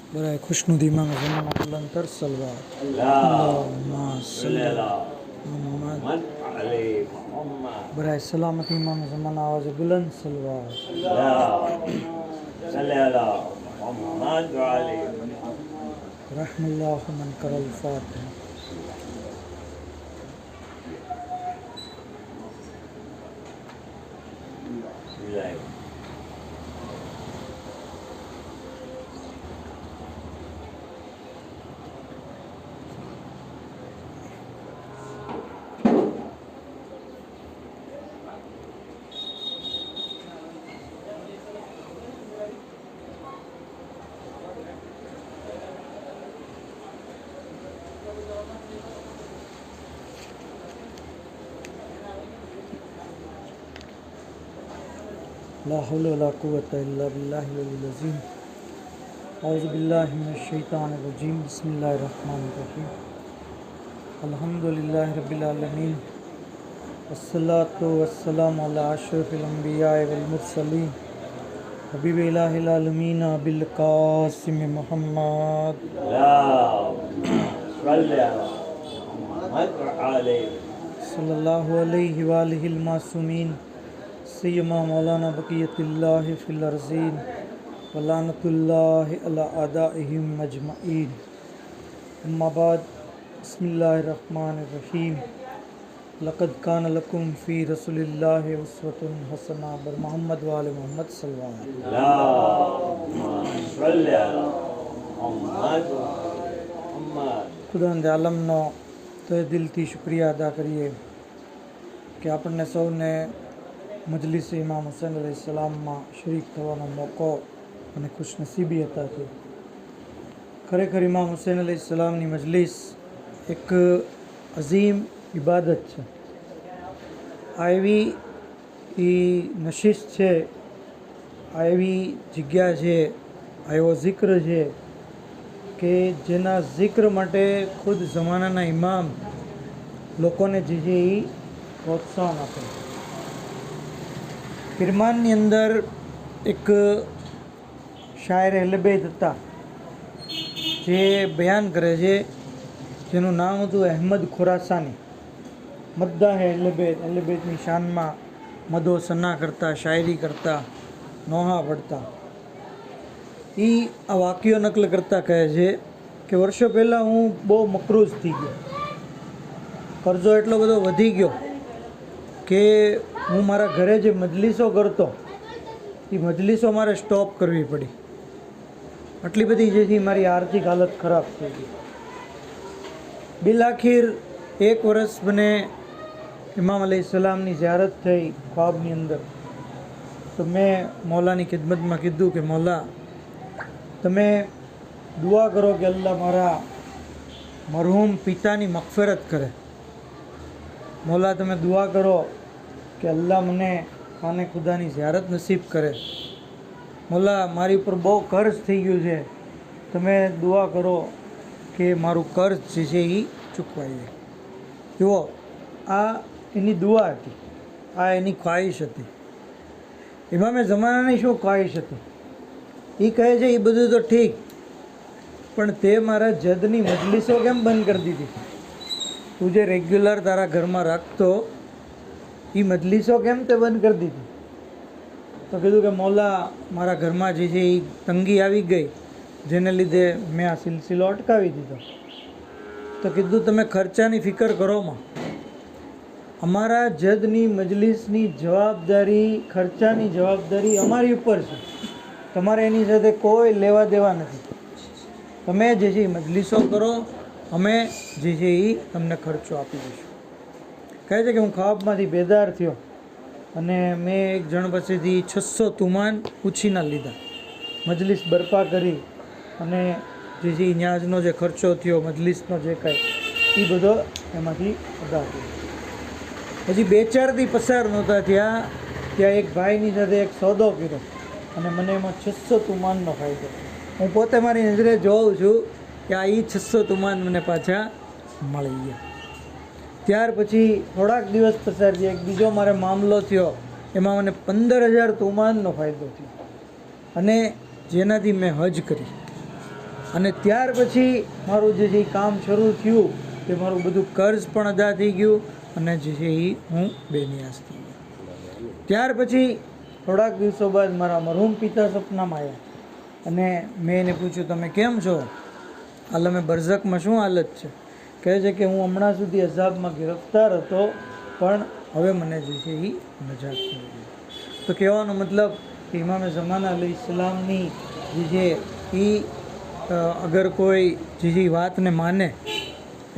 बराए खुशनुदी मांग ज़माना बुलंदतर सलवात अल्लाहुम्मा सल्ली अला मुहम्मद बराए सलामती मांग ज़माना आवाज़ बुलंद सलवात रहमल्लाहु मन करल फातिहा। ला हौला वला कुव्वता इल्ला बिल्लाहिल अलिय्यिल अज़ीम। औज़ु बिल्लाहि मिनश शैतानिर रजीम। बिस्मिल्लाहिर रहमानिर रहीम। अल्हम्दुलिल्लाहि रब्बिल आलमीन वस्सलातु वस्सलामु अला अशरफिल अंबिया वल मुरसलीन हबीब इलाहिल आलमीन अबिल कासिम मुहम्मद सल्लल्लाहु अलैहि व आलिहिल मासूमीन सय्यमा मौलाना बक़ियतिल्लाहि फ़िल अर्ज़ीन व लानतुल्लाहि अला अदाइहिम अजमईन। अम्मा बाद बिस्मिल्लाहिर रहमानिर रहीम। लक़द कान लकुम फ़ी रसूलिल्लाहि उस्वतुन हसना बर मोहम्मद व आले मोहम्मद सल्लल्लाहु खुदावंद आलमनो तहे दिलथी शुक्रिया अदा करिए कि आपने सौने मजलिस इमाम हुसैन अलैहिस्सलाम में शरीक थवानो मौको अने खुशनसीबी अता थी। खरेखर इमाम हुसैन अलैहिस्सलामनी मजलिस एक अजीम इबादत है। आ एवी नशिश है, आ एवी जग्या है, आ एवो जिक्र है कि जेना जिक्र माटे खुद जमाना इमाम लोकोने जे प्रोत्साहन आपे। किरमाननी अंदर एक शायर अहलबैत हता जे बयान करे छे, जेनुं नाम हतुं अहमद खुरासानी। मद्दा है अहलबैतनी शान में मदो सना करता, शायरी करता, नोहा पढ़ता। ई आ वाक्यो नकल करता कहे छे कि वर्षो पहला हूँ बहु मकरूज थी गयो, कर्जो एटलो बधो वधी गयो कि हूँ मारा घरे जे मजलिसों करतो ये मजलिसों मारे स्टॉप करवी पड़ी। आटली बधी जेथी मारी आर्थिक हालत खराब थई गई। बिल आखिर एक वर्ष बने इमाम अलैहिस्सलामनी ज़ियारत थई ख्वाबनी अंदर। तो मैं मौलानी खिदमत में कीधुं कि मौला तमे दुआ करो कि अल्लाह मारा मरहूम पितानी मगफिरत करे। मौला तमे दुआ करो कि अल्लाह मने खाने खुदानी ज़ियारत नसीब करे। मौला मारी पर बहुत कर्ज थी गयुं छे, तमे दुआ करो कि मारू कर्ज जे छे ई चूकवाई जाए। जुओ आ एनी दुआ हती, आ एनी ख्वाहिश हती। इमामे ज़मानानी शुं ख्वाहिश हती? ई कहे छे ई बधुं तो ठीक, पण ते मारा जदनी मजलिसो केम बंद कर दीधी? तू जे रेग्युलर तारा घर में राखतो ये मजलिसों केम ते बंद कर दी थी? तो कीधुं कि मौला मारा घर में जे तंगी आई गई जेने लीधे मैं आ सिलसिलो अटकावी दीधो। तो कीधुं तमे खर्चानी फिकर करो मां, अमारा जदनी मजलिसनी जवाबदारी, खर्चानी जवाबदारी अमारी उपर छे, तमारे एनी साथे कोई लेवा देवा नथी। तमे जे मजलिसों करो, अमे जे तमने खर्चो आपी दईशुं। कहे छे कि हूँ ख्वाबमांथी बेदार थयो अने मैं एक जण पासेथी 600 तुमान उछीना लीधा, मजलिस बरपा करी अने जे न्याजनो जे खर्चो थयो, मजलिसनो जे कांई ई बधो एमांथी अदा कर्यो। हजी 2-4 दी पसार नहोता थया त्यां एक भाईनी साथे एक सौदो कर्यो अने मने एमां 600 तुमाननो फायदो। हूँ पोते मारी नजरे जोउं छुं कि आ 600 तुमान मने पाछा मळी गया। त्यार पछी थोड़ाक दिवस पसार थया, एक बीजो मारे मामलो थयो, एमां मने 15,000 तुमाननो फायदो थयो अने जेनाथी मैं हज करी। અને ત્યાર પછી મારું જે કામ શરૂ થયું તે મારું બધું કર્જ પણ અદા થઈ ગયું અને જે છે એ હું બેનિયાસ થઈ ગયો. ત્યાર પછી થોડાક દિવસો બાદ મારા મરહૂમ પિતા સપનામાં આવ્યા અને મેં એને પૂછ્યું તમે કેમ છો, આલમે બરઝકમાં શું હાલત છે? કહે છે કે હું હમણાં સુધી અઝાબમાં ગિરફ્તાર હતો પણ હવે મને જે છે એ નજાત મળી ગઈ. તો કહેવાનો મતલબ કે ઇમામે ઝમાના અલૈહિસ્સલામની જે છે એ અગર કોઈ જે વાતને માને,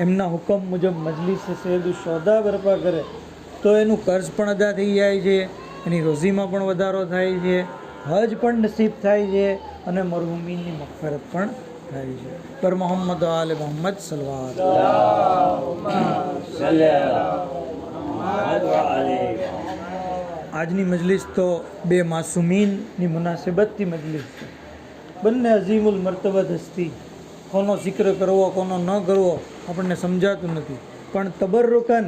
એમના હુકમ મુજબ મજલિસ સૈયદુ શોદા બરપા કરે તો એનું કર્જ પણ અદા થઈ જાય છે, એની રોઝીમાં પણ વધારો થાય છે, હજ પણ નસીબ થાય છે અને મરહુમીનની મગફરત પણ થાય છે. પર મોહમ્મદ આલે મોહમ્મદ સલવાત. આજની મજલિસ તો બે માસૂમીનની મુનાસિબતથી મજલિસ છે. બંને અઝીમુલ મર્તબત હસ્તી, કોનો જિક્ર કરવો કોનો ન કરવો આપણને સમજાતું નથી, પણ તબર્રુકન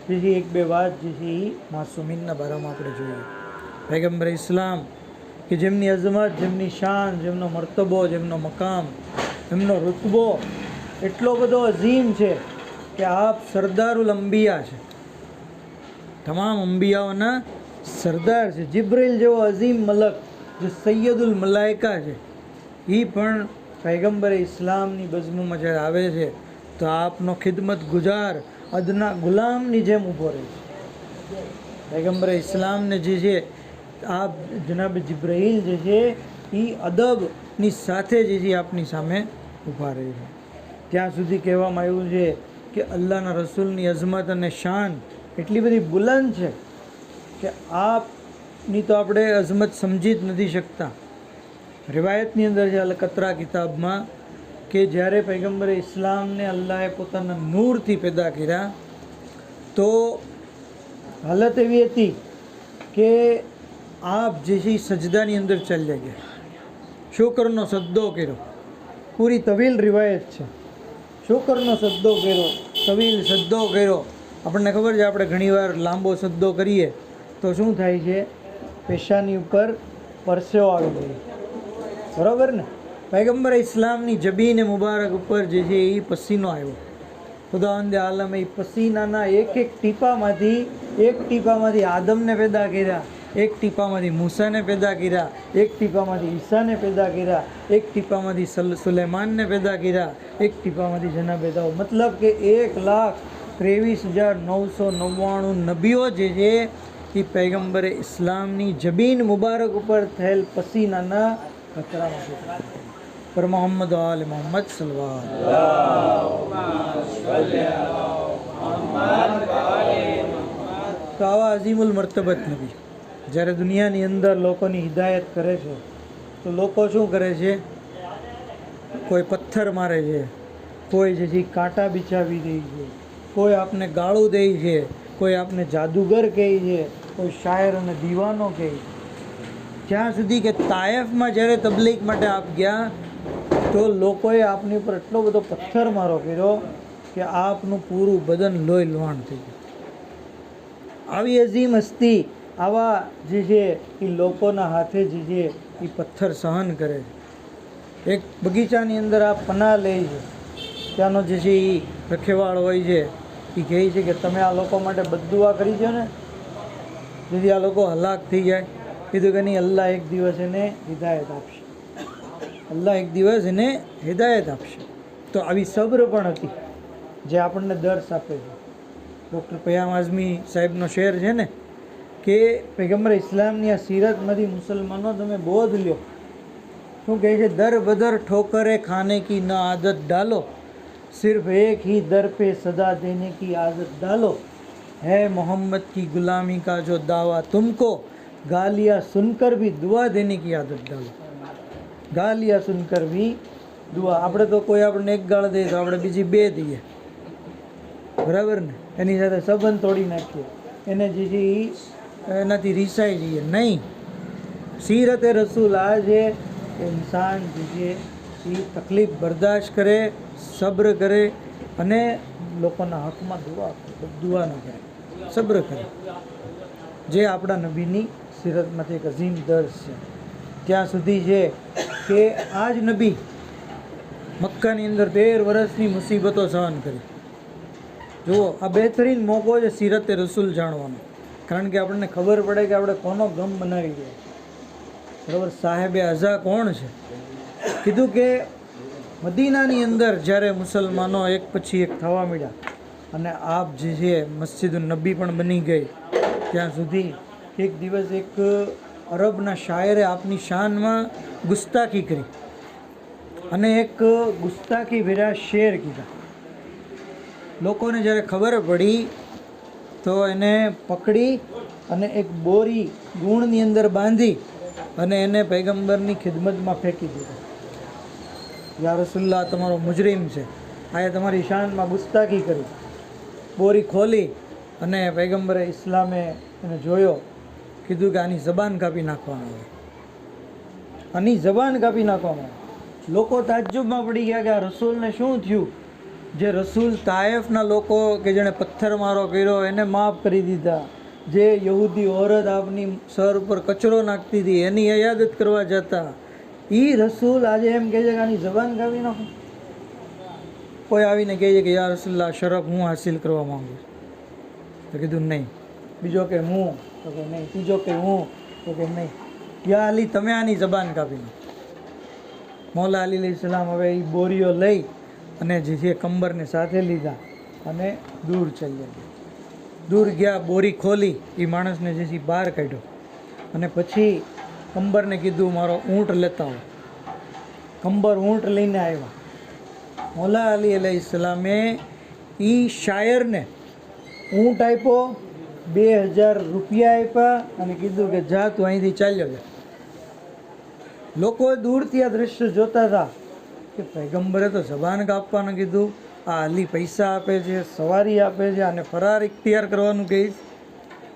જે એક બે વાત જે છે એ માસૂમીનના બારામાં આપણે જોઈએ. પૈગંબર ઇસ્લામ કે જેમની અઝમત, જેમની શાન, જેમનો મર્તબો, જેમનો મકામ, એમનો રુતબો એટલો બધો અઝીમ છે કે આપ સરદારુલ અંબિયા છે, તમામ અંબિયાઓના સરદાર છે. જિબ્રીલ જેવો અઝીમ મલક જે સૈયદુલ મલાઇકા છે એ પણ પૈગંબર ઇસ્લામની બઝમમાં જ્યારે આવે છે તો આપનો ખિદમત ગુજાર અદના ગુલામની જેમ ઊભો રહે છે. પૈગંબર ઇસ્લામને જે છે આપ જનાબ જિબ્રાઈલ જે છે એ અદબની સાથે જે છે આપની સામે ઊભા રહે છે. ત્યાં સુધી કહેવામાં આવ્યું છે કે અલ્લાહના રસૂલની અઝમત અને શાન એટલી બધી બુલંદ છે કે આપની તો આપણે અઝમત સમજી જ નથી શકતા. રિવાયતની અંદર છે અલ-કતરા કિતાબમાં કે જ્યારે પૈગંબર ઇસ્લામને અલ્લાહે પોતાના નૂરથી પેદા કર્યા તો હાલત એવી હતી કે આપ જે છે સજદાની અંદર ચાલ્યા ગયા, શુકરનો સજદો કર્યો. પૂરી તવીલ રિવાયત છે. શુકરનો સજદો કર્યો, તવીલ સજદો કર્યો. આપણને ખબર છે આપણે ઘણીવાર લાંબો સજદો કરીએ તો શું થાય છે, પેશાની ઉપર પરસેવો આવી જાય, બરાબર ને? પૈગંબર ઇસ્લામની જબીને મુબારક ઉપર જે છે એ પસીનો આવ્યો. ખુદાવંદે આલમ એ પસીનાના એક ટીપામાંથી આદમને પેદા કર્યા, એક ટીપામાંથી મૂસાને પેદા કર્યા, એક ટીપામાંથી ઈસાને પેદા કર્યા, એક ટીપામાંથી સુલેમાનને પેદા કર્યા, એક ટીપામાંથી જનાબે દાઉદ. મતલબ કે 1,23,999 નબીઓ જે છે એ પૈગંબરે ઇસ્લામની જબીન મુબારક ઉપર થયેલ પસીનાના કતરામાં પર મોહમ્મદ આલે મોહમ્મદ સલવાત. તો આવા અઝીમુલ મર્તબત નબી જ્યારે દુનિયાની અંદર લોકોની હિદાયત કરે છે તો લોકો શું કરે છે, કોઈ પથ્થર મારે છે, કોઈ જે છે કાંટા બિછાવી દે છે, કોઈ આપને ગાળું દે છે, કોઈ આપને જાદુગર કહે છે, કોઈ શાયર અને દીવાનો કહે છે. જ્યાં સુધી કે તાયફમાં જ્યારે તબલીગ માટે આપ ગયા તો લોકોએ આપની ઉપર એટલો બધો પથ્થર મારો કર્યો કે આપનું પૂરું બદન લોહી લુહાણ થઈ ગયું. આવી અઝીમ હસ્તી આવા જે છે એ લોકોના હાથે જે છે એ પથ્થર સહન કરે છે. એક બગીચાની અંદર આ પનાહ લે છે, ત્યાંનો જે છે એ રખેવાળ હોય છે એ કહે છે કે તમે આ લોકો માટે બદદુઆ કરી છે ને જેથી આ લોકો હલાક થઈ જાય. કીધું કે નહીં, અલ્લાહ એક દિવસ એને હિદાયત આપશે, અલ્લાહ એક દિવસ એને હિદાયત આપશે. તો આવી સબ્ર પણ હતી જે આપણને દર્શ આપે છે. ડૉક્ટર પયામ આઝમી સાહેબનો શેર છે ને કે પૈગંબર ઇસ્લામની આ સીરતમાંથી મુસલમાનો તમે બોધ લ્યો. શું કહે છે, દર બદર ઠોકરે ખાને કી ન આદત ડાલો, સિર્ફ એક ही दर पे सदा देने की आदत डालो, है मोहम्मद की गुलामी का जो दावा तुमको, गालियाँ सुनकर भी दुआ देने की आदत डालो. ગાલિયા સુનકર ભી દુઆ. આપણે તો કોઈ આપણને એક ગાળ દે તો આપણે બીજી બે દઈએ, બરાબર ને? એની સાથે સંબંધ તોડી નાખીએ, એને જે છે એનાથી રીસાઈ જઈએ. નહીં, સીરતે રસૂલ આ છે કે ઇન્સાન જે છે એ તકલીફ બરદાશ્ત કરે, સબ્ર કરે અને લોકોના હકમાં દુઆ ન કરે, સબ્ર કરે. જે આપણા નબીની સીરતમાંથી એક અઝીમ દર્શ છે. ત્યાં સુધી છે કે આ જ નબી મક્કાની અંદર 13 વર્ષની મુસીબતો સહન કરી. જુઓ, આ બહેતરીન મોકો છે સીરતે રસૂલ જાણવાનો, કારણ કે આપણને ખબર પડે કે આપણે કોનો ગમ બનાવી ગયા. બરાબર. સાહેબે અઝા કોણ છે? કીધું કે મદીનાની અંદર જ્યારે મુસલમાનો એક પછી એક થવા માંડ્યા અને આપ જે છે મસ્જિદ નબી પણ બની ગઈ, ત્યાં સુધી એક દિવસ એક અરબના શાયરે આપની શાનમાં ગુસ્તાખી કરી અને એક ગુસ્તાખી ભર્યા શેર કીધા. લોકોને જ્યારે ખબર પડી તો એને પકડી અને એક બોરી ગુણની અંદર બાંધી અને એને પૈગંબરની ખિદમતમાં ફેંકી દીધો. યા રસુલ્લાહ, તમારો મુજરીમ છે, આ તમારી શાનમાં ગુસ્તાખી કરી. બોરી ખોલી અને પૈગંબરે ઇસ્લામે એને જોયો, કીધું કે આની જબાન કાપી નાખવામાં આવે, આની જબાન કાપી નાખવામાં આવે. લોકો તાજ્જુબમાં પડી ગયા કે આ રસૂલને શું થયું? જે રસૂલ તાયફના લોકો કે જેણે પથ્થરમારો કર્યો એને માફ કરી દીધા, જે યહૂદી ઓરત આપની સર ઉપર કચરો નાખતી હતી એની ઈયાદત કરવા જતા, એ રસૂલ આજે એમ કહે છે કે આની જબાન કાપી નાખો. કોઈ આવીને કહે છે કે યા રસૂલલ્લાહ, શરફ હું હાસિલ કરવા માંગુ છું. તો કીધું નહીં. બીજો કે હું, તો કે નહીં. ત્રીજો કે હું, તો કે નહીં. યા અલી, તમે આની જબાન કાપી નાખો. મૌલા અલી અલૈહિસ્સલામ હવે એ બોરીઓ લઈ અને જે છે કંબરને સાથે લીધા અને દૂર ચાલ્યા ગયા. દૂર ગયા, બોરી ખોલી, એ માણસને જે છે બહાર કાઢ્યો અને પછી કંબરને કીધું મારો ઊંટ લેતા આવો. કંબર ઊંટ લઈને આવ્યા. મૌલા અલી અલૈહિસ્સલામે એ શાયરને ઊંટ આપ્યો, 2000 રૂપિયા આપ્યા અને કીધું કે જા તું અહીંથી ચાલ્યો જા. લોકો દૂરથી આ દ્રશ્ય જોતા હતા કે પૈગંબરે તો જબાન કાપવાનું કીધું, આ અલી પૈસા આપે છે, સવારી આપે છે અને ફરાર ઇખ્તિયાર કરવાનું કહીશ.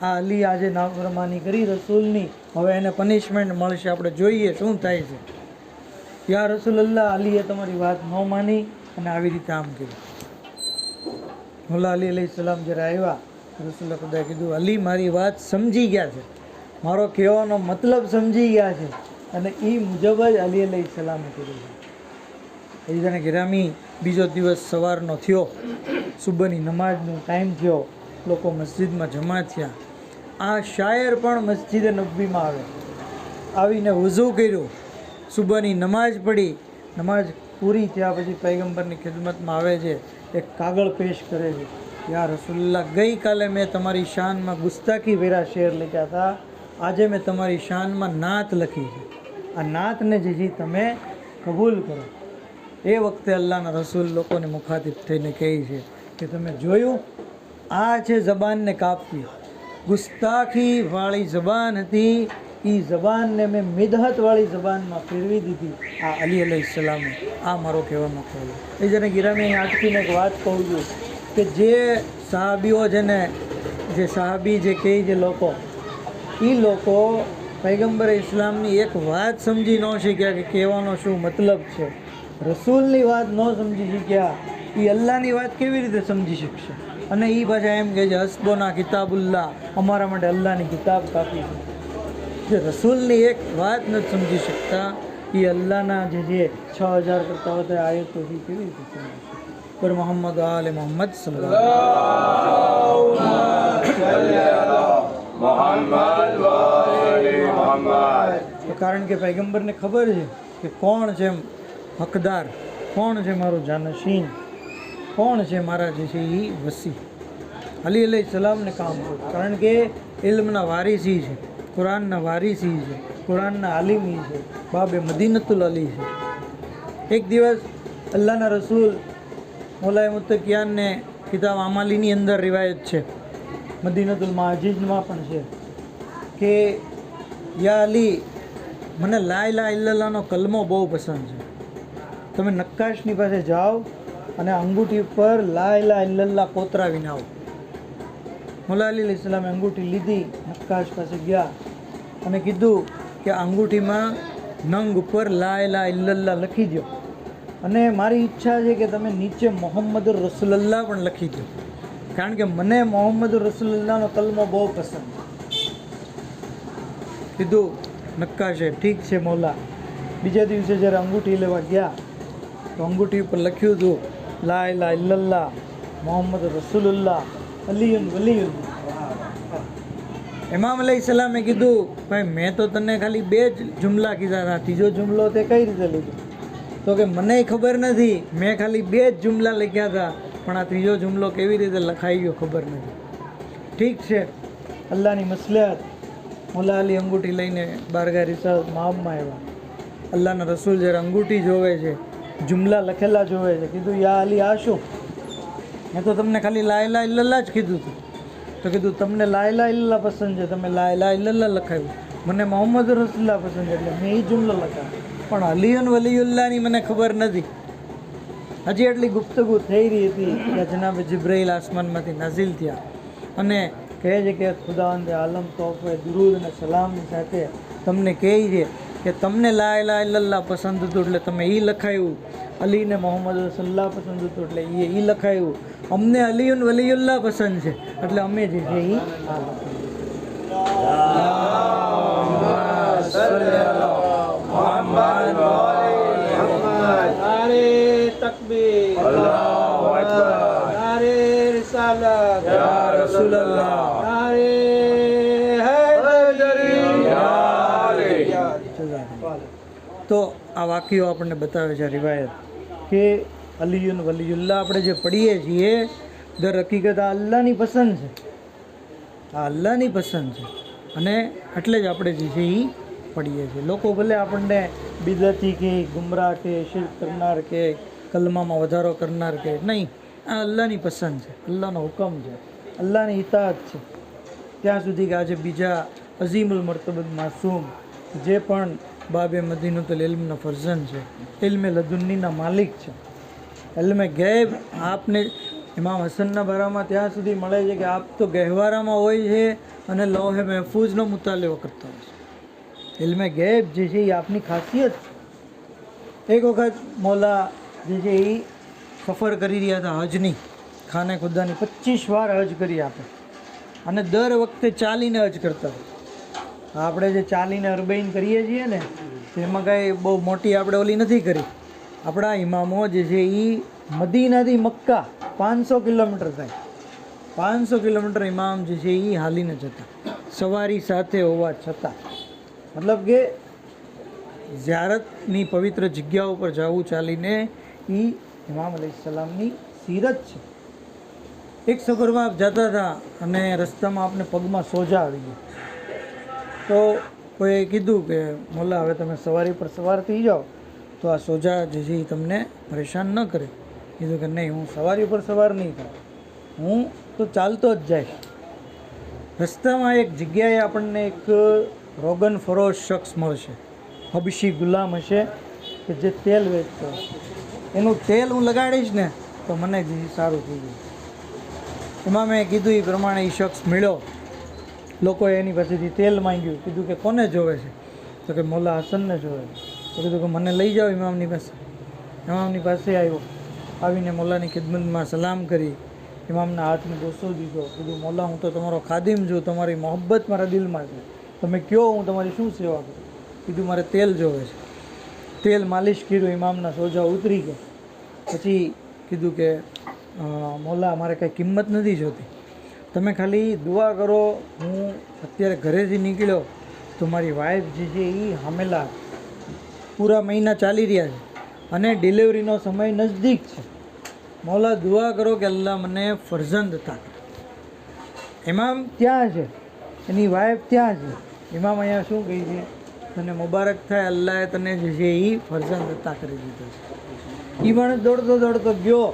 આ અલી આજે નાફરમાની કરી રસૂલની, હવે એને પનિશમેન્ટ મળશે, આપણે જોઈએ શું થાય છે. યા રસૂલલ્લાહ, અલીએ તમારી વાત ન માની અને આવી રીતે આમ કર્યું. મૌલા અલી અલૈહિસ્સલામ જ્યારે આવ્યા, રસૂલે ખુદાએ કીધું અલી મારી વાત સમજી ગયા છે, મારો કહેવાનો મતલબ સમજી ગયા છે અને એ મુજબ જ અલી અલૈહિસ્સલામે કીધું છે. ઈજાને ગિરામી, બીજો દિવસ સવારનો થયો, સુબહની નમાઝનો ટાઈમ થયો, લોકો મસ્જિદમાં જમા થયા. આ શાયર પણ મસ્જિદે નબવીમાં આવે, આવીને વઝૂ કર્યું, સુબહની નમાઝ પડી. નમાઝ પૂરી થયા પછી પૈગંબરની ખિદમતમાં આવે છે, એક કાગળ પેશ કરે છે. યા રસૂલલ્લાહ, ગઈકાલે મેં તમારી શાનમાં ગુસ્તાખી ભર્યા શેર લખ્યા હતા, આજે મેં તમારી શાનમાં નાત લખી છે, આ નાતને જે તમે કબૂલ કરો. એ વખતે અલ્લાહના રસૂલ લોકોને મુખાતિબ થઈને કહે છે કે તમે જોયું, આ છે જબાનને કાપવી, ગુસ્તાખીવાળી જબાન હતી, એ જબાનને મેં મિદહતવાળી જબાનમાં ફેરવી દીધી. આ અલી અલૈહિસ્સલામે આ મારો કહેવાનો ખોલો. એ જેને ગિરામી આટકીને એક વાત કહું છું કે જે સાહાબીઓ જેને જે સાહાબી જે કહે છે લોકો, એ લોકો પૈગંબર ઇસ્લામની એક વાત સમજી ન શીખ્યા કે કહેવાનો શું મતલબ છે. રસૂલની વાત ન સમજી શક્યા, એ અલ્લાહની વાત કેવી રીતે સમજી શકશે? અને એ પાછા એમ કહે છે હસ્બોના કિતાબુલ્લાહ, અમારા માટે અલ્લાહની કિતાબ કાપી છે. જે રસૂલની એક વાત નથી સમજી શકતા, એ અલ્લાહના જે 6000 કરતા વધારે આયતોથી કેવી રીતે સમજી શકશે? પર મોહમ્મદ આલે મોહમ્મદ સલ્લલ્લાહુ અલૈહિ વસલ્લમ. કારણ કે પૈગંબરને ખબર છે કે કોણ છે હકદાર, કોણ છે મારું જાનશીન, કોણ છે મારા જે છે એ વસી. અલી અલૈહિસ્સલામને કામ કર્યું, કારણ કે ઇલ્મના વારિસી છે, કુરાનના વારિસી છે, કુરાનના આલિમી છે, બાબે મદીનતુલ અલી છે. એક દિવસ અલ્લાહના રસૂલ મૌલાએ મુત્તકિયાનને કિતાબ અમાલીની અંદર રિવાયત છે, મદીનતુલ માજીદમાં પણ છે કે યા અલી, મને લા ઇલાહા ઇલ્લલ્લાહનો કલમો બહુ પસંદ છે, તમે નક્કાશની પાસે જાઓ અને અંગૂઠી પર લા ઇલાહા ઇલ્લલ્લાહ કોતરાવીને આવો. મૌલા અલી અલૈહિસ્સલામે અંગૂઠી લીધી, નક્કાશ પાસે ગયા અને કીધું કે અંગૂઠીમાં નંગ ઉપર લા ઇલાહા ઇલ્લલ્લાહ લખી દો અને મારી ઈચ્છા છે કે તમે નીચે મોહમ્મદ રસૂલુલ્લાહ પણ લખી દો, કારણ કે મને મોહમ્મદ રસૂલુલ્લાહનો કલમો બહુ પસંદ છે. કીધું નક્કાશે ઠીક છે મૌલા. બીજા દિવસે જ્યારે અંગૂઠી લેવા ગયા તો અંગૂઠી ઉપર લખ્યું હતું લા ઇલાહા ઇલ્લલ્લાહ મોહમ્મદ રસૂલુલ્લાહ અલીયુન વલીયુલ્લાહ. ઇમામ અલૈહિસ્સલામે કીધું ભાઈ મેં તો તને ખાલી 2 જ જુમલા કીધા હતા, ત્રીજો જુમલો તે કઈ રીતે લીધો? તો કે મને ખબર નથી, મેં ખાલી 2 જ જુમલા લખ્યા હતા, પણ આ ત્રીજો જુમલો કેવી રીતે લખાઈ ગયો ખબર નથી. ઠીક છે, અલ્લાહની મસલહત. મોલા અલી અંગૂઠી લઈને બારગાહ રિસાલત મઆબમાં આવ્યા. અલ્લાહના રસૂલ જ્યારે અંગૂઠી જોવે છે, જુમલા લખેલા જોવે છે, કીધું યા અલી આ શું? મેં તો તમને ખાલી લા ઇલાહા ઇલ્લલ્લાહ જ કીધું હતું. તો કીધું તમને લા ઇલાહા ઇલ્લલ્લાહ પસંદ છે, તમે લા ઇલાહા ઇલ્લલ્લાહ લખાવ્યું. મને મોહમ્મદ રસૂલુલ્લાહ પસંદ છે એટલે મેં એ જુમલો લખાવ્યો, પણ અલીયુન વલીયુલ્લાહની મને ખબર નથી. હજી એટલી ગુફ્તગુ થઈ રહી હતી કે જનાબ જિબ્રાઈલ આસમાનમાંથી નાઝિલ થયા અને કહે છે કે ખુદાવંદ આલમ તોફે દુરૂદ અને સલામની સાથે તમને કહે છે કે તમને લા ઇલાહા ઇલ્લલ્લાહ પસંદ હતું એટલે તમે એ લખાયું, અલીને મોહમ્મદ રસૂલુલ્લાહ પસંદ હતું એટલે એ લખાયું, અમને અલીયુન વલીયુલ્લાહ પસંદ છે એટલે અમે જે છે એ આ તો આ વાક્યો આપણને બતાવે છે રિવાયત કે અલીયુન વલીયુલ્લાહ આપણે જે પઢીએ છીએ દર હકીકત આ અલ્લાહની પસંદ છે, આ અલ્લાહની પસંદ છે અને એટલે જ આપણે જે છે એ પઢીએ છીએ. લોકો ભલે આપણને બિદઅતી કે ગુમરાહ કે શિર્ક કરનાર કે કલમામાં વધારો કરનાર કે નહીં, આ અલ્લાહની પસંદ છે, અલ્લાહનો હુકમ છે, અલ્લાહની ઇતાઅત છે. ત્યાં સુધી કે આજે બીજા અઝીમુલ મર્તબત માસૂમ જે પણ બાબે મદીનતુલ ઇલ્મના ફરઝંદ છે, ઇલ્મે લદુન્નીના માલિક છે, ઇલ્મે ગૈબ આપને ઇમામ હસનના બારામાં ત્યાં સુધી મળે છે કે આપ તો ગહેવારામાં હોય છે અને લોહે મહફૂઝનો મુતાલિઓ કરતા હોય છે. ઇલ્મે ગૈબ જે છે એ આપની ખાસિયત છે. એક વખત મૌલા જે છે એ સફર કરી રહ્યા હતા હજની, ખાને ખુદાની 25 વાર હજ કરી આપે અને દર વખતે ચાલીને હજ કરતા હતા. આપણે જે ચાલીને અરબઈન કરીએ છીએ ને તેમાં કાંઈ બહુ મોટી આપણે ઓલી નથી કરી. આપણા ઇમામો જે છે એ મદીનાથી મક્કા 500 કિલોમીટર થાય, 500 કિલોમીટર ઇમામ જે છે એ હાલીને જતા, સવારી સાથે હોવા છતાં. મતલબ કે ઝિયારતની પવિત્ર જગ્યા ઉપર જવું ચાલીને એ ઇમામ અલૈહિસ્સલામની સીરત છે. એક સફરમાં આપ જતા હતા અને રસ્તામાં આપને પગમાં સોજા આવી ગઈ, તો કોઈએ કીધું કે મોલા હવે તમે સવારી પર સવાર થઈ જાઓ તો આ સોજા જે છે એ તમને પરેશાન ન કરે. કીધું કે નહીં, હું સવારી પર સવાર નહીં થાઉં, હું તો ચાલતો જ જઈશ. રસ્તામાં એક જગ્યાએ આપણને એક રોગન ફરોશ શખ્સ મળશે, હબશી ગુલામ હશે કે જે તેલ વેચતો હશે. એનું તેલ હું લગાડીશ ને તો મને જે સારું થઈ ગયું. ઇમામે કીધું એ પ્રમાણે એ શખ્સ મળ્યો, લોકોએ એની પાસેથી તેલ માંગ્યું. કીધું કે કોને જોવે છે? તો કે મોલા હસનને જોવે છે. તો કીધું કે મને લઈ જાઓ ઇમામની પાસે. ઇમામની પાસે આવ્યો, આવીને મોલાની ખિદમતમાં સલામ કરી, ઇમામના હાથને બોસો દીધો. કીધું મોલા હું તો તમારો ખાદિમ છું, તમારી મોહબ્બત મારા દિલમાં છે, તમે કહો હું તમારી શું સેવા કરું? કીધું મારે તેલ જોવે છે. તેલ માલિશ કર્યું, ઇમામના સોજા ઉતરી ગયા. પછી કીધું કે મોલા મારે કાંઈ કિંમત નથી જોતી, તમે ખાલી દુઆ કરો. હું અત્યારે ઘરેથી નીકળ્યો તો મારી વાઈફ જે છે એ હામેલા, પૂરા મહિના ચાલી રહ્યા છે અને ડિલિવરીનો સમય નજદીક છે. મૌલા દુઆ કરો કે અલ્લાહ મને ફરજંદ અતા કરે. ઇમામ ત્યાં છે, એની વાઈફ ત્યાં છે. ઇમામ અહીંયા શું કહે છે? તને મુબારક થાય, અલ્લાહે તને જે છે એ ફરજંદ અતા કરી દીધો છે. એ માણસ દોડતો દોડતો ગયો,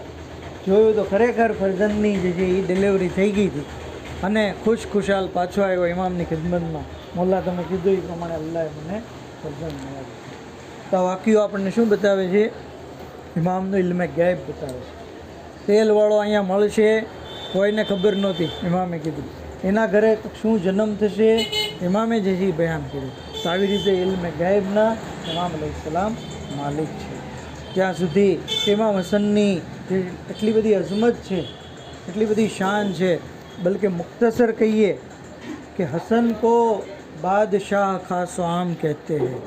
જોયું તો ખરેખર ફરજંદની જે છે એ ડિલિવરી થઈ ગઈ હતી અને ખુશાલ પાછો આવ્યો ઇમામની ખિદમતમાં. મોલ્લા તમે કીધું એ પ્રમાણે અલ્લાહે મને ફરજંદ મળ્યા. તો આ વાક્યો આપણને શું બતાવે છે? ઇમામનો ઇલ્મે ગૈબ બતાવે છે. તેલવાળો અહીંયા મળશે, કોઈને ખબર નહોતી. ઇમામે કીધું એના ઘરે શું જન્મ થશે, ઇમામે જે છે એ બયાન કર્યું. તો આવી રીતે ઇલ્મે ગૈબના ઇમામ અલૈહિસ્સલામ માલિક છે. જ્યાં સુધી ઇમામ હસનની જે એટલી બધી અઝમત છે, એટલી બધી શાન છે, બલ્કે મુખ્તસર કહીએ कि हसन को बादशाह खास आम कहते हैं,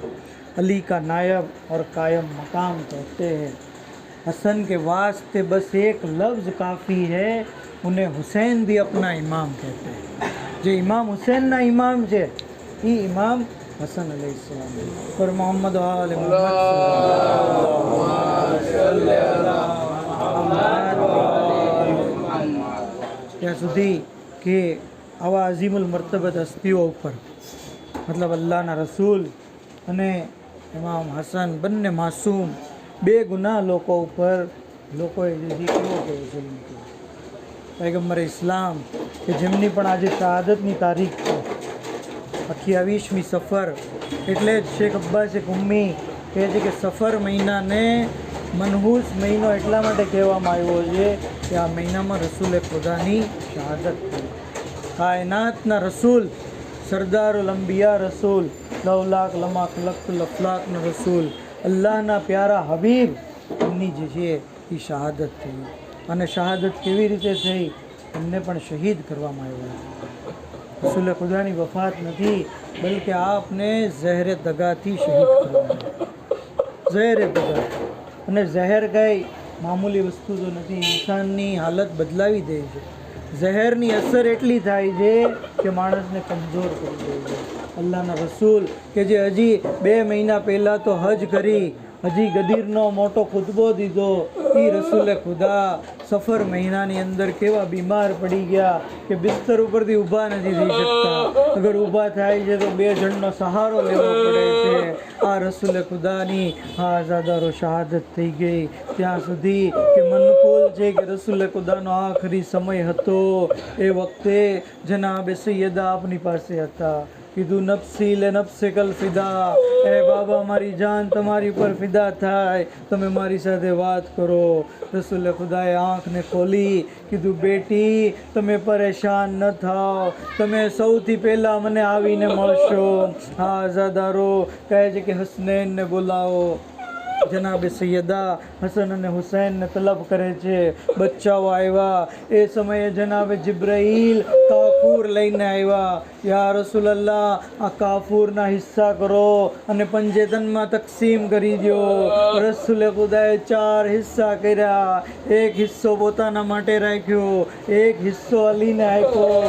अली का नायब और कायम मकाम कहते हैं, हसन के वास्ते बस एक लफ्ज़ काफ़ी है, उन्हें हुसैन भी अपना इमाम कहते हैं। जो इमाम हुसैन ना इमाम છે એ ઇમામ હસન અલૈહિસ્સલામ પર મોહમ્મદ આલે ત્યાં સુધી કે આવા અઝીમુલ મર્તબત હસ્તીઓ ઉપર મતલબ અલ્લાહના રસૂલ અને ઇમામ હસન બંને માસૂમ બેગુનાહ લોકો ઉપર લોકોએ જે દીકરો કે જુલ્મ કર્યો. પૈગંબર ઇસ્લામ કે જેમની પણ આજે શહાદતની તારીખ છે 28મી સફર, એટલે જ શેખ અબ્બાસે ઉમ્મી કહે છે કે સફર મહિનાને મનહૂસ મહિનો એટલા માટે કહેવામાં આવ્યો છે કે આ મહિનામાં રસૂલે ખુદાની શહાદત થઈ. કાયનાતના રસૂલ, સરદારુલ અંબિયા રસૂલ, લવલાક લમા ખલકતુલ અફલાકના રસૂલ, અલ્લાહના પ્યારા હબીબ, એમની જે છે એ શહાદત થઈ. અને શહાદત કેવી રીતે થઈ? એમને પણ શહીદ કરવામાં આવ્યા. રસૂલ ખુદાની વફાત નથી, બલકે આપને ઝહેર દગાથી શહીદ કરવામાં આવ્યા. ઝહેર દગા, અને ઝહેર કઈ મામૂલી વસ્તુ તો નથી, ઇન્સાનની હાલત બદલાવી દે છે. ઝહેરની અસર એટલી થાય છે કે માણસને કમજોર કરી દે છે. અલ્લાહના રસૂલ કે જે હજી 2 મહિના પહેલાં તો હજ કરી, હજી ગદીરનો મોટો ખુતબો દીધો, એ રસૂલે ખુદા સફર મહિનાની અંદર કેવા બીમાર પડી ગયા કે બિસ્તર ઉપરથી ઊભા નથી થઈ શકતા. અગર ઊભા થાય છે તો 2 જણનો સહારો લેવો પડે છે. આ રસૂલે ખુદાની આ આઝાદારો શહાદત થઈ ગઈ. ત્યાં સુધી કે મનકુલ છે કે રસૂલે ખુદાનો આખરી સમય હતો એ વખતે જનાબ સૈયદા આપની પાસે હતા. કીધું નફસી લે નફસે કલ ફિદા, એ બાબા મારી જાન તમારી ઉપર ફિદા થાય, તમે મારી સાથે વાત કરો. રસૂલે ખુદાએ આંખને ખોલી, કીધું બેટી તમે પરેશાન ન થાઓ, તમે સૌથી પહેલાં મને આવીને મળશો. હા આઝાદારો કહે છે કે હસનૈનને બોલાવો. જનાબે સૈયદા હસન અને હુસૈનને તલબ કરે છે. બચ્ચાઓ આવ્યા એ સમયે જનાબે જિબ્રાઈલ કાફૂર લઈને આવ્યા. યા રસૂલલ્લાહ, આ કાફૂરના હિસ્સા કરો અને પંજેતનમાં તકસીમ કરી દો. રસૂલે ખુદાએ 4 હિસ્સા કર્યા. એક હિસ્સો પોતાના માટે રાખ્યો, એક હિસ્સો અલીને આપ્યો,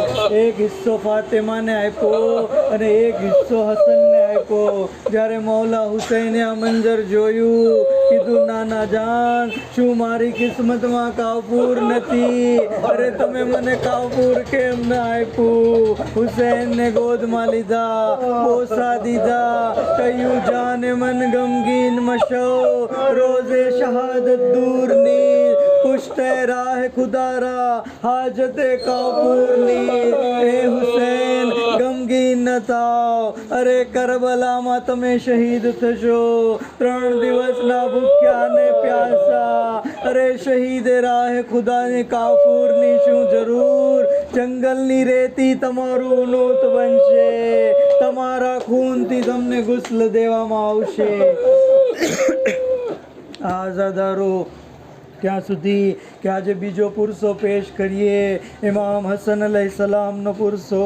એક હિસ્સો ફાતિમાને આપ્યો અને એક હિસ્સો હસનને આપ્યો. જ્યારે મૌલા હુસૈને આ મંજર જોયું, કીધું નાના જાન, શું મારી કિસ્મતમાં કાફૂર નથી? અરે તમે મને કાફૂર કેમ ના આપ્યું? હુસૈનને ગોદમાં લીધા, પોસા દીધા, કહ્યું જાને મન ગમગીન મશો, રોઝે શહાદત દૂરની, પુશ્તે રાહ ખુદારા, હાજતે કાફૂરની. એ હુસૈન ગમગીન ન થાઓ, અરે કરબલામાં તમે શહીદ થશો. 3 દિવસના ભૂખ્યા ને પ્યાસા, અરે શહીદ રાહ ખુદાને કાફૂરની શું જરૂર? જંગલની રેતી તમારું નૂત બનશે, તમારા ખૂનથી તમને ગુસ્લ દેવામાં આવશે. આઝાદારો ત્યાં સુધી કે આજે બીજો પુરસો પેશ કરીએ, ઇમામ હસન અલૈહિસ્સલામનો પુરસો.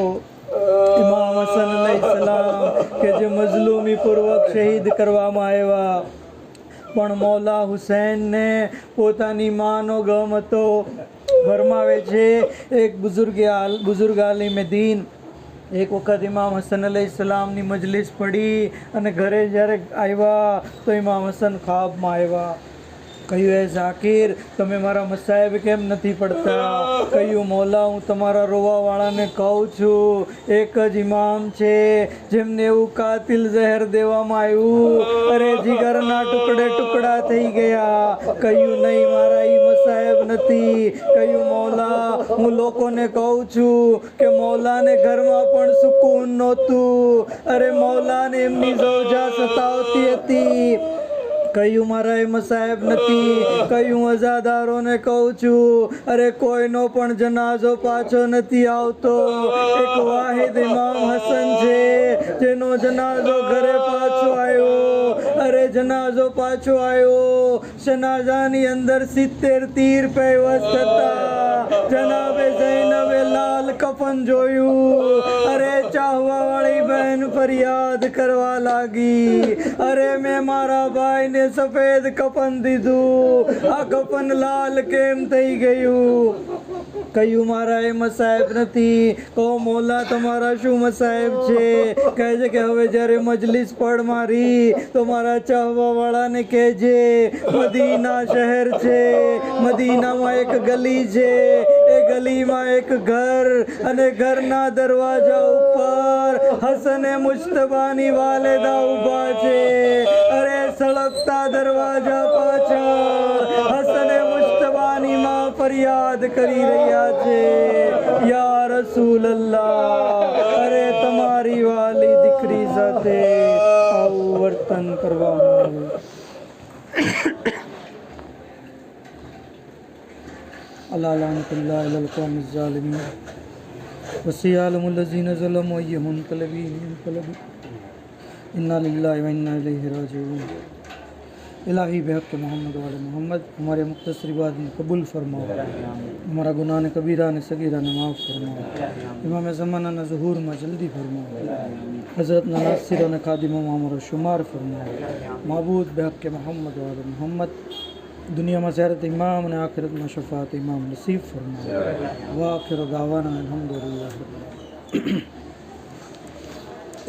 ઇમામ હસન અલૈહિસ્સલામ કે જે મઝલૂમી પૂર્વક શહીદ કરવામાં આવ્યા, પણ મૌલા હુસૈનને પોતાની માનો ગમ હતો. ફરમાવે છે એક બુઝુર્ગ આલિમ દીન એક વખત ઇમામ હસન અલૈહિસ્સલામની મજલિસ પડી અને ઘરે જ્યારે આવ્યા તો ઇમામ હસન ખ્વાબમાં આવ્યા. કહ્યું એ ઝાકીર, તમે મારા મસાહેબ કેમ નથી પડતા? કહ્યું મૌલા, હું તમારા રોવાવાળાને કહું છું, એક જ ઇમામ છે જેમને એવું કાતિલ ઝહેર દેવામાં આવ્યું, અરે જીગરના ટુકડા થઈ ગયા. કહ્યું નહીં, મારા ઈ મસાહેબ નથી. કહ્યું મૌલા, હું લોકોને કહું છું કે મૌલાને ઘરમાં પણ સુકૂન નહોતું, અરે મૌલાને એમની ઝૌજા સતાવતી હતી. કહ્યું મારા એ મસાહેબ નથી. કહ્યું અઝાદારોને કહું છું, અરે કોઈનો પણ જનાઝો પાછો નથી આવતો. એક વાહિદ ઇમામ હસન છે જેનો જનાઝો ઘરે પાછો આવ્યો. અરે જનાઝો પાછો આવ્યો, જનાઝાની અંદર 70 તીર પૈવસ્ત હતા. જનાબે ઝૈનબે લાલ કફન જોયું. અરે ચાહવા વાળી બહેન ફરિયાદ કરવા લાગી, અરે મેં મારા ભાઈને સફેદ કફન દીધું, આ કફન લાલ કેમ થઈ ગયું? કહ્યું મારા એ મસાહેબ નથી. કહો મોલા તમારા શું મસાહેબ છે? કહે છે કે હવે જ્યારે મજલિસ પડ મારી તો મારા ચાહવા વાળાને કહેજે મદીના શહેર છે, મદીનામાં એક ગલી છે, એ ગલીમાં એક ઘર, અને ઘરના દરવાજા ઉપર હસને મુજતબાની વાલેદા ઊભા છે. અરે સળગતા દરવાજા પાછળ હસને મુજતબાની માં ફરિયાદ કરી રહ્યા છે, યા રસૂલ અલ્લાહ, અરે તમારી વાલી દીકરી સાથે આવું વર્તન કરવામાં આવે. અલ્લાહ લાનતુલ્લાહ અલલ કૌમિઝ ઝાલિમીન વસિયાલમુલ લઝીન ઝલમુ અય્યહુમ કલબીન કલબી इन्ना लिल्लाहि व इन्ना इलैहि राजिऊन. इलाही बेहक के मोहम्मद वाले मोहम्मद हमारे मुख्तसर इबादत कबूल फरमाओ, हमारा गुनाह ने कबीरा ने सगीरा ने माफ़ फरमाओ, इमाम ज़माना ने ज़हूर में जल्दी फरमाओ, हज़रत नासिर ने खादिम में हमारा शुमार फरमाओ. माबूद बेहक के मोहम्मद वाले मोहम्मद दुनिया में ज़ियारत इमाम ने आखिरत में शफ़ात इमाम नसीब फरमाओ. वाखिर दावाना अल्हम्दुलिल्लाह.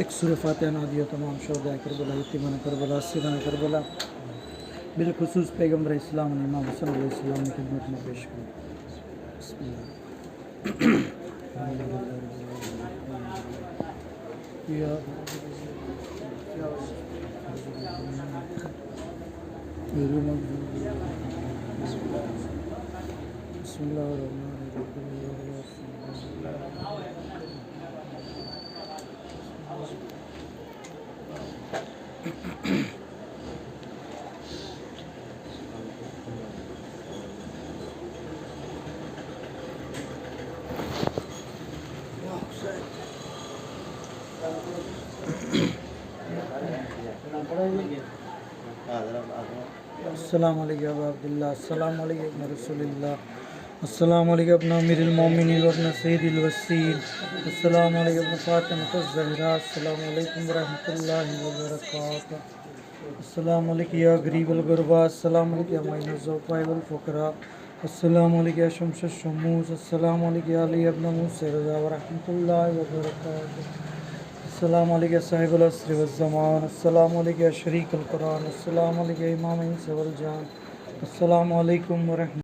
एक सूरह फातिहा ना दिया तमाम शोहदाए करबला, यतीमान करबला, असीरान करबला, बिलखुसूस पैगम्बर इस्लाम ने इमाम हुसैन अलैहिस्सलाम की खिदमत में पेश करें. बिस्मिल्लाह. अस्सलाम वालेकुम अबा अब्दुल्लाह, अस्सलाम वालेकुम इब्न रसूलिल्लाह, अस्सलाम वालेकुम इब्न अमीरुल मोमिनीन व इब्न सय्यिदिल वसील, अस्सलाम वालेकुम इब्न फातिमतुज़ ज़हरा, अस्सलाम वालेकुम व रहमतुल्लाहि व बरकातुहू, अस्सलाम वालेकुम या गरीबुल गुरबा, अस्सलाम वालेकुम या मुइनुज़ ज़ुफ़ाए वल फ़ुक़रा, अस्सलाम वालेकुम या शम्सुश शमूस, अस्सलाम वालेकुम या अली इब्न मूसा रज़ा व रहमतुल्लाहि व बरकातुहू, अस्सलाम वालेकुम साहिबुल अस्र वज़ ज़मान, अस्सलाम वालेकुम शरीकुल कुरान, अस्सलाम वालेकुम इमाम इंस वल जान, अस्सलाम वालेकुम व रहमतुल्लाह.